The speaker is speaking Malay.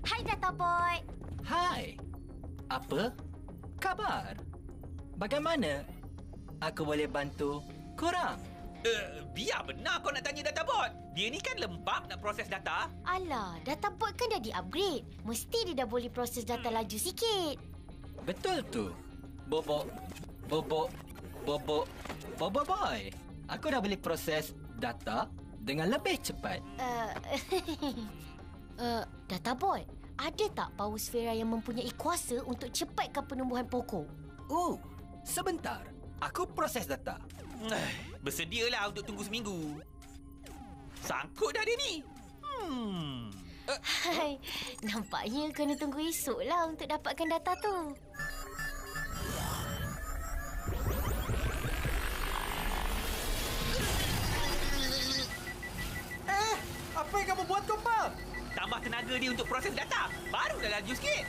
Hai Data Boy. Hai. Apa khabar? Bagaimana aku boleh bantu korang? Biar benar kau nak tanya databot. Dia ni kan lembab nak proses data. Alah, Data Boy kan dah di-upgrade. Mesti dia dah boleh proses data laju sikit. Betul tu. Bobok, bobok, bobok, bobok boy. Aku dah boleh proses data dengan lebih cepat. Data Boy, ada tak Powersfera yang mempunyai kuasa untuk cepatkan penumbuhan pokok? Sebentar. Aku proses data. Bersedialah untuk tunggu seminggu. Sangkut dah dia ni. Hai, nampaknya kena tunggu esok lah untuk dapatkan data tu. Apa yang kamu buat, Kopa? Tambah tenaga dia untuk proses data. Baru dah laju sikit.